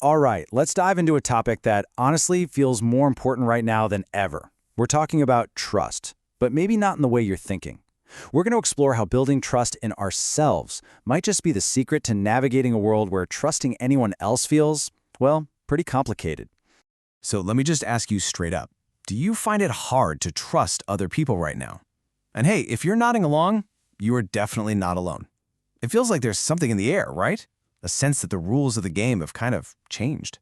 All right, let's dive into a topic that honestly feels more important right now than ever. We're talking about trust, but maybe not in the way you're thinking. We're going to explore how building trust in ourselves might just be the secret to navigating a world where trusting anyone else feels, well, pretty complicated. So let me just ask you straight up. Do you find it hard to trust other people right now? And hey, if you're nodding along, you are definitely not alone. It feels like there's something in the air, right? A sense that the rules of the game have kind of changed.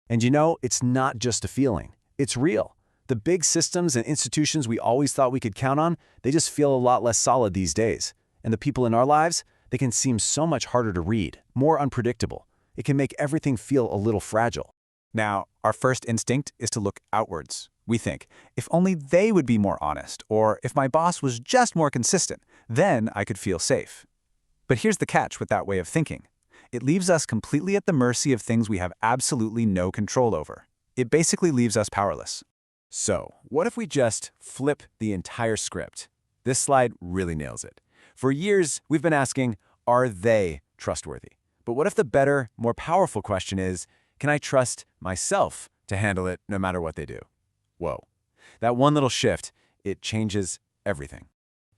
And you know, it's not just a feeling. It's real. The big systems and institutions we always thought we could count on, they just feel a lot less solid these days. And the people in our lives, they can seem so much harder to read, more unpredictable. It can make everything feel a little fragile. Now, our first instinct is to look outwards. We think, if only they would be more honest, or if my boss was just more consistent, then I could feel safe. But here's the catch with that way of thinking. It leaves us completely at the mercy of things we have absolutely no control over. It basically leaves us powerless. So, what if we just flip the entire script? This slide really nails it. For years, we've been asking, are they trustworthy? But what if the better, more powerful question is, can I trust myself to handle it no matter what they do? Whoa. That one little shift, it changes everything.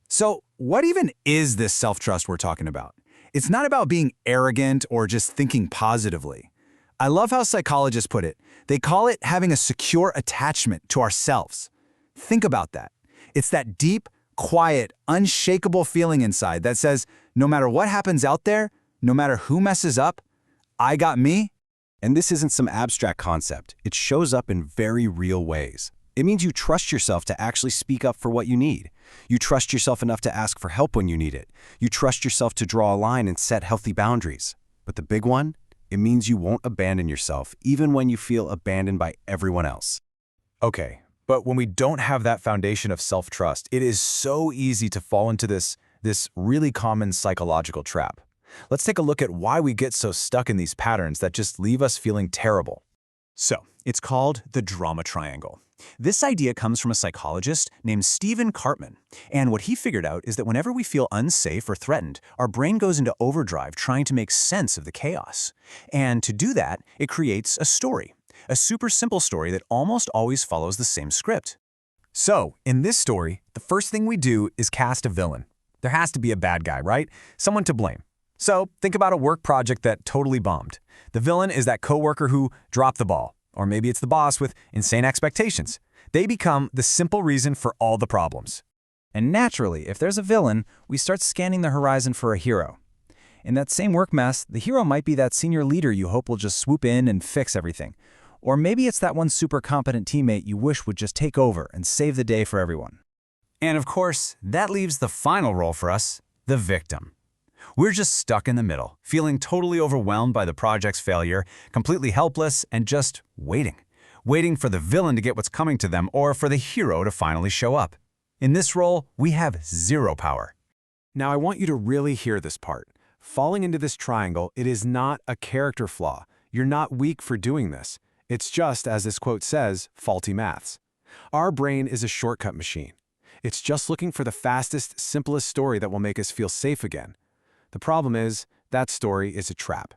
So, what even is this self-trust we're talking about? It's not about being arrogant or just thinking positively. I love how psychologists put it. They call it having a secure attachment to ourselves. Think about that. It's that deep, quiet, unshakable feeling inside that says, no matter what happens out there, no matter who messes up, I got me. And this isn't some abstract concept. It shows up in very real ways. It means you trust yourself to actually speak up for what you need. You trust yourself enough to ask for help when you need it. You trust yourself to draw a line and set healthy boundaries. But the big one? It means you won't abandon yourself, even when you feel abandoned by everyone else. Okay, but when we don't have that foundation of self-trust, it is so easy to fall into this really common psychological trap. Let's take a look at why we get so stuck in these patterns that just leave us feeling terrible. So, it's called the drama triangle. This idea comes from a psychologist named Stephen Cartman, and what he figured out is that whenever we feel unsafe or threatened, our brain goes into overdrive trying to make sense of the chaos. And to do that, it creates a story, a super simple story that almost always follows the same script. So, in this story, the first thing we do is cast a villain. There has to be a bad guy, right? Someone to blame. So, think about a work project that totally bombed. The villain is that coworker who dropped the ball. Or maybe it's the boss with insane expectations. They become the simple reason for all the problems. And naturally, if there's a villain, we start scanning the horizon for a hero. In that same work mess, the hero might be that senior leader you hope will just swoop in and fix everything. Or maybe it's that one super competent teammate you wish would just take over and save the day for everyone. And of course, that leaves the final role for us, the victim. We're just stuck in the middle, feeling totally overwhelmed by the project's failure, completely helpless, and just waiting for the villain to get what's coming to them or for the hero to finally show up. In this role, we have zero power. Now I want you to really hear this part. Falling into this triangle, it is not a character flaw. You're not weak for doing this. It's just, as this quote says, faulty maths. Our brain is a shortcut machine. It's just looking for the fastest, simplest story that will make us feel safe again. The problem is, that story is a trap.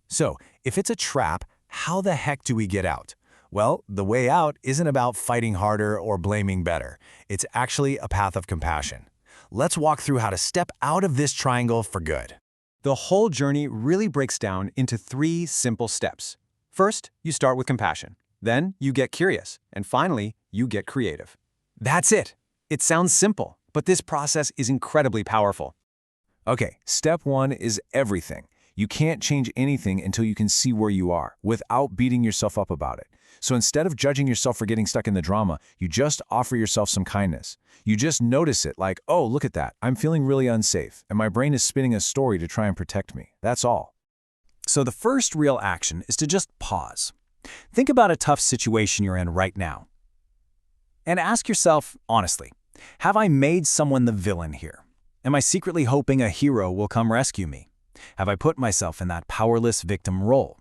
So, if it's a trap, how the heck do we get out? Well, the way out isn't about fighting harder or blaming better. It's actually a path of compassion. Let's walk through how to step out of this triangle for good. The whole journey really breaks down into 3 simple steps. First, you start with compassion. Then, you get curious. And finally, you get creative. That's it. It sounds simple, but this process is incredibly powerful. Okay, step 1 is everything. You can't change anything until you can see where you are, without beating yourself up about it. So instead of judging yourself for getting stuck in the drama, you just offer yourself some kindness. You just notice it like, oh, look at that. I'm feeling really unsafe, and my brain is spinning a story to try and protect me. That's all. So the first real action is to just pause. Think about a tough situation you're in right now. And ask yourself, honestly, have I made someone the villain here? Am I secretly hoping a hero will come rescue me? Have I put myself in that powerless victim role?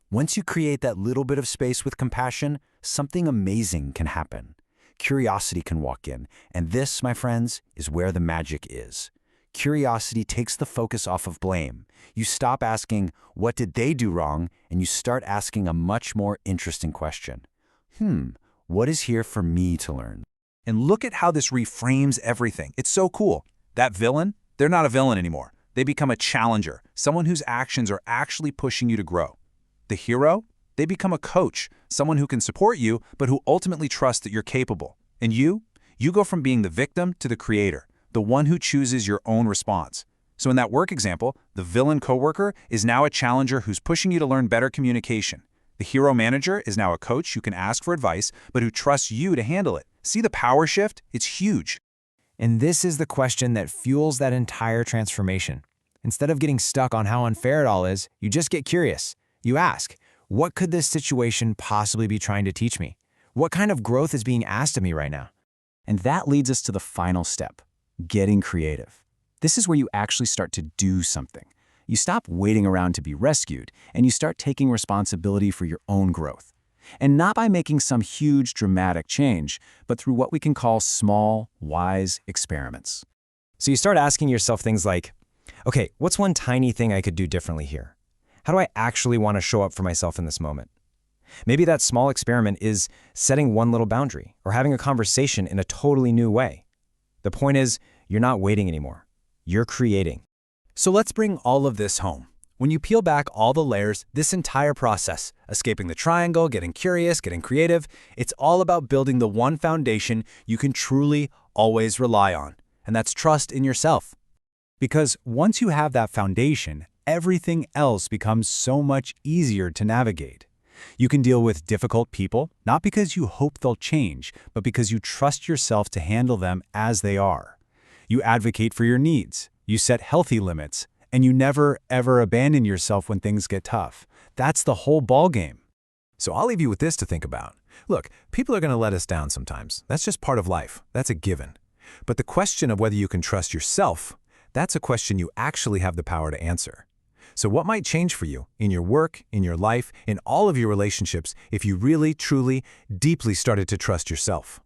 Once you create that little bit of space with compassion, something amazing can happen. Curiosity can walk in, and this, my friends, is where the magic is. Curiosity takes the focus off of blame. You stop asking, what did they do wrong? And you start asking a much more interesting question. What is here for me to learn? And look at how this reframes everything. It's so cool. That villain, they're not a villain anymore. They become a challenger, someone whose actions are actually pushing you to grow. The hero, they become a coach, someone who can support you, but who ultimately trusts that you're capable. And you go from being the victim to the creator, the one who chooses your own response. So in that work example, the villain coworker is now a challenger who's pushing you to learn better communication. The hero manager is now a coach who can ask for advice, but who trusts you to handle it. See the power shift? It's huge. And this is the question that fuels that entire transformation. Instead of getting stuck on how unfair it all is, you just get curious. You ask, what could this situation possibly be trying to teach me? What kind of growth is being asked of me right now? And that leads us to the final step, getting creative. This is where you actually start to do something. You stop waiting around to be rescued, and you start taking responsibility for your own growth. And not by making some huge, dramatic change, but through what we can call small, wise experiments. So you start asking yourself things like, okay, what's one tiny thing I could do differently here? How do I actually want to show up for myself in this moment? Maybe that small experiment is setting one little boundary or having a conversation in a totally new way. The point is, you're not waiting anymore. You're creating. So let's bring all of this home. When you peel back all the layers, this entire process, escaping the triangle, getting curious, getting creative, it's all about building the one foundation you can truly always rely on, and that's trust in yourself. Because once you have that foundation, everything else becomes so much easier to navigate. You can deal with difficult people, not because you hope they'll change, but because you trust yourself to handle them as they are. You advocate for your needs, you set healthy limits, and you never, ever abandon yourself when things get tough. That's the whole ballgame. So I'll leave you with this to think about. Look, people are going to let us down sometimes. That's just part of life. That's a given. But the question of whether you can trust yourself, that's a question you actually have the power to answer. So what might change for you in your work, in your life, in all of your relationships if you really, truly, deeply started to trust yourself?